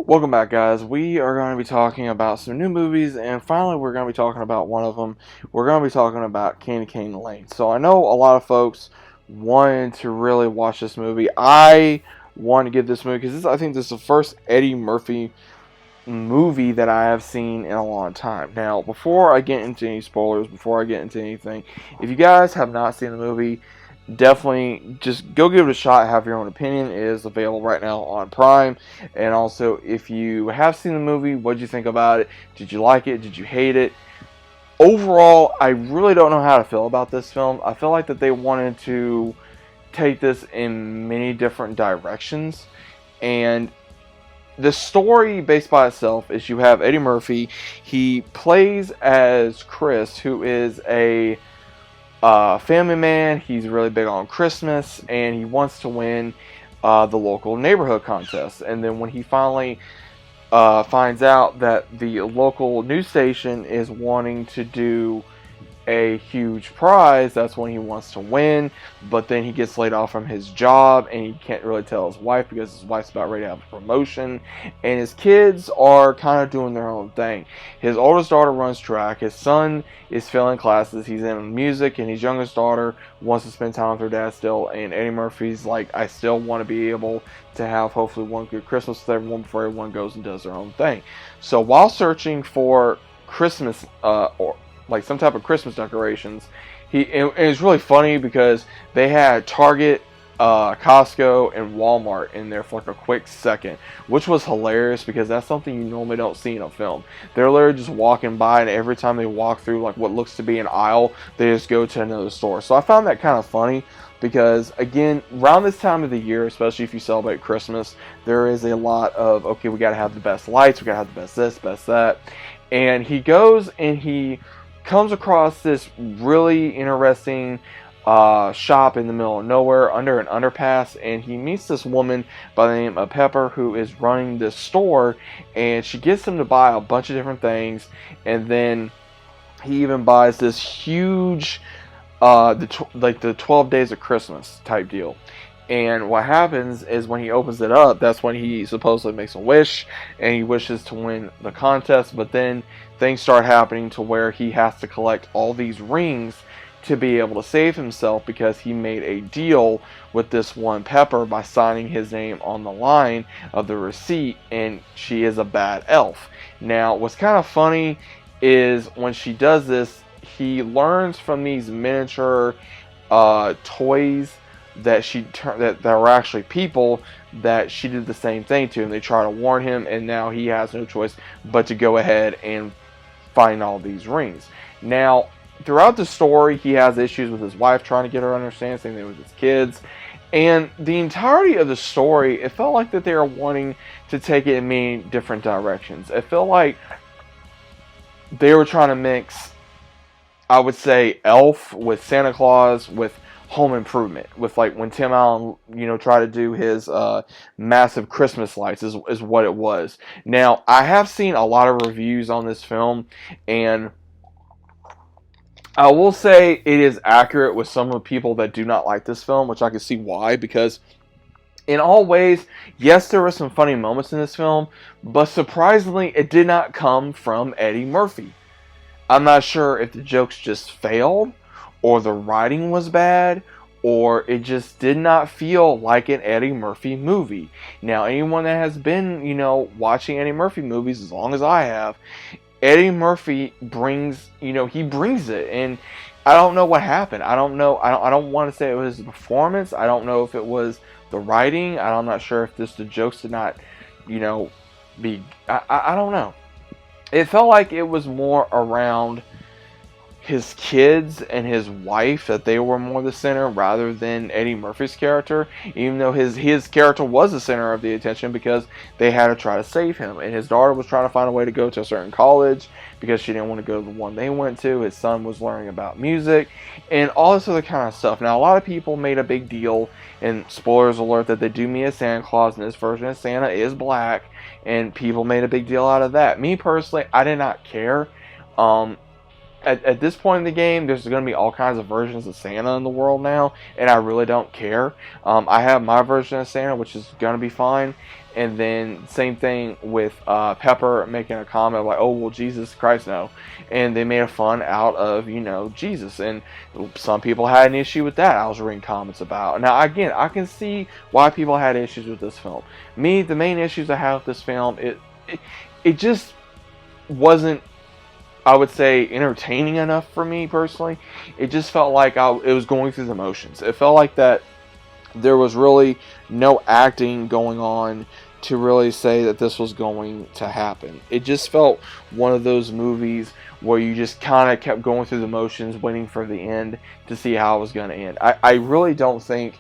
Welcome back, guys. We are going to be talking about some new movies, and finally, we're going to be talking about one of them. We're going to be talking about Candy Cane Lane. So, I know a lot of folks wanted to really watch this movie. I want to get this movie because I think this is the first Eddie Murphy movie that I have seen in a long time. Now, before I get into any spoilers, before I get into anything, if you guys have not seen the movie, definitely just go give it a shot. Have your own opinion. It is available right now on Prime. And also, if you have seen the movie, what did you think about it? Did you like it? Did you hate it? Overall, I really don't know how to feel about this film. I feel like that they wanted to take this in many different directions, and the story based by itself is you have Eddie Murphy. He plays as Chris, who is a family man. He's really big on Christmas, and he wants to win the local neighborhood contest. And then when he finally finds out that the local news station is wanting to do a huge prize, that's when he wants to win, but then he gets laid off from his job and he can't really tell his wife because his wife's about ready to have a promotion, and his kids are kind of doing their own thing. His oldest daughter runs track, his son is failing classes, he's in music, and his youngest daughter wants to spend time with her dad still, and Eddie Murphy's like, I still want to be able to have hopefully one good Christmas with everyone before everyone goes and does their own thing. So while searching for Christmas or like some type of Christmas decorations. It was really funny because they had Target, Costco, and Walmart in there for like a quick second, which was hilarious because that's something you normally don't see in a film. They're literally just walking by, and every time they walk through like what looks to be an aisle, they just go to another store. So I found that kind of funny because, again, around this time of the year, especially if you celebrate Christmas, there is a lot of, okay, we got to have the best lights, we got to have the best this, best that. And he goes and he comes across this really interesting shop in the middle of nowhere under an underpass, and he meets this woman by the name of Pepper who is running this store, and she gets him to buy a bunch of different things, and then he even buys this huge the 12 days of Christmas type deal. And what happens is when he opens it up, that's when he supposedly makes a wish, and he wishes to win the contest, but then things start happening to where he has to collect all these rings to be able to save himself because he made a deal with this one Pepper by signing his name on the line of the receipt, and she is a bad elf. Now, what's kind of funny is when she does this, he learns from these miniature toys that that were actually people that she did the same thing to, and they try to warn him, and now he has no choice but to go ahead and find all these rings. Now, throughout the story, he has issues with his wife trying to get her to understand, same thing with his kids, and the entirety of the story, it felt like that they were wanting to take it in many different directions. It felt like they were trying to mix, I would say, Elf with Santa Claus with Home Improvement, with like when Tim Allen, tried to do his massive Christmas lights is what it was. Now, I have seen a lot of reviews on this film, and I will say it is accurate with some of the people that do not like this film, which I can see why, because in all ways, yes, there were some funny moments in this film, but surprisingly, it did not come from Eddie Murphy. I'm not sure if the jokes just failed, or the writing was bad, or it just did not feel like an Eddie Murphy movie. Now, anyone that has been, watching Eddie Murphy movies as long as I have, Eddie Murphy brings, he brings it, and I don't know what happened. I don't know. I don't want to say it was the performance. I don't know if it was the writing. I'm not sure if the jokes did not, be. I don't know. It felt like it was more around his kids and his wife, that they were more the center rather than Eddie Murphy's character, even though his character was the center of the attention because they had to try to save him, and his daughter was trying to find a way to go to a certain college because she didn't want to go to the one they went to. His son was learning about music and all this other kind of stuff. Now, a lot of people made a big deal, and spoilers alert, that they do meet a Santa Claus, and this version of Santa is black, and people made a big deal out of that. Me personally, I did not care. At this point in the game, there's going to be all kinds of versions of Santa in the world now, and I really don't care. I have my version of Santa, which is going to be fine, And then same thing with Pepper making a comment like, "Oh well, Jesus Christ, no," and they made a fun out of Jesus, and some people had an issue with that. I was reading comments about. Now again, I can see why people had issues with this film. Me, the main issues I have with this film, it just wasn't, I would say, entertaining enough for me personally. It just felt like it was going through the motions. It felt like that there was really no acting going on to really say that this was going to happen. It just felt one of those movies where you just kind of kept going through the motions, waiting for the end to see how it was going to end. I really don't think,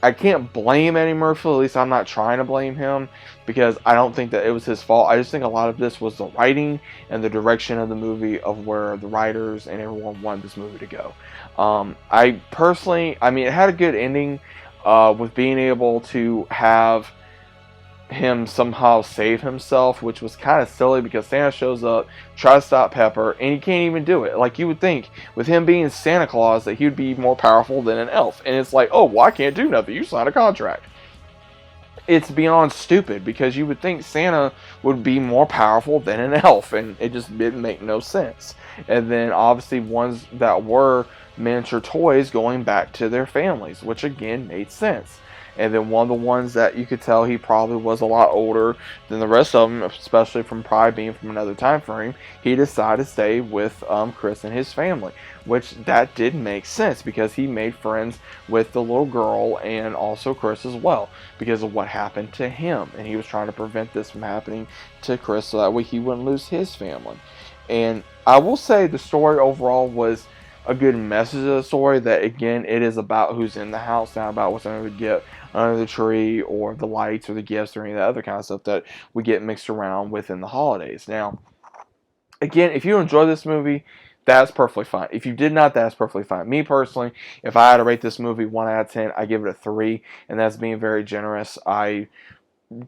I can't blame Eddie Murphy, at least I'm not trying to blame him, because I don't think that it was his fault. I just think a lot of this was the writing and the direction of the movie, of where the writers and everyone wanted this movie to go. I personally, I mean, it had a good ending, with being able to have him somehow save himself, which was kind of silly because Santa shows up, tries to stop Pepper, and he can't even do it. Like, you would think with him being Santa Claus that he would be more powerful than an elf, and it's like, oh, well, I can't do nothing, you signed a contract. It's beyond stupid, because you would think Santa would be more powerful than an elf, and it just didn't make no sense. And then obviously ones that were miniature toys going back to their families, which again made sense. And then one of the ones that you could tell he probably was a lot older than the rest of them, especially from probably being from another time frame, he decided to stay with Chris and his family, which that did make sense because he made friends with the little girl and also Chris as well because of what happened to him, and he was trying to prevent this from happening to Chris so that way he wouldn't lose his family. And I will say the story overall was a good message of the story, that again, it is about who's in the house, not about what's under the gift, under the tree, or the lights, or the gifts, or any of that other kind of stuff that we get mixed around within the holidays. Now, again, if you enjoy this movie, that's perfectly fine. If you did not, that's perfectly fine. Me personally, if I had to rate this movie 1 out of 10, I give it a 3, and that's being very generous. I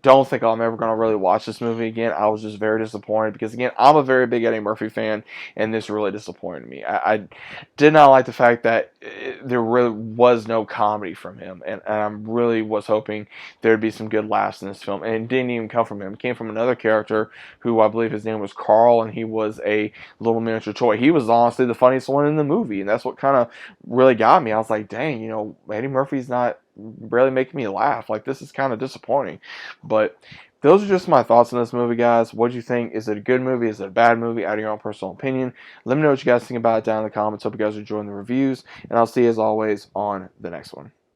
don't think I'm ever going to really watch this movie again. I was just very disappointed because, again, I'm a very big Eddie Murphy fan, and this really disappointed me. I did not like the fact that there really was no comedy from him, and I really was hoping there'd be some good laughs in this film, and it didn't even come from him. It came from another character who I believe his name was Carl, and he was a little miniature toy. He was honestly the funniest one in the movie, and that's what kind of really got me. I was like, dang, Eddie Murphy's not really making me laugh. Like, this is kind of disappointing. But those are just my thoughts on this movie, guys. What do you think? Is it a good movie? Is it a bad movie? Out of your own personal opinion. Let me know what you guys think about it down in the comments. Hope you guys are enjoying the reviews. And I'll see you as always on the next one.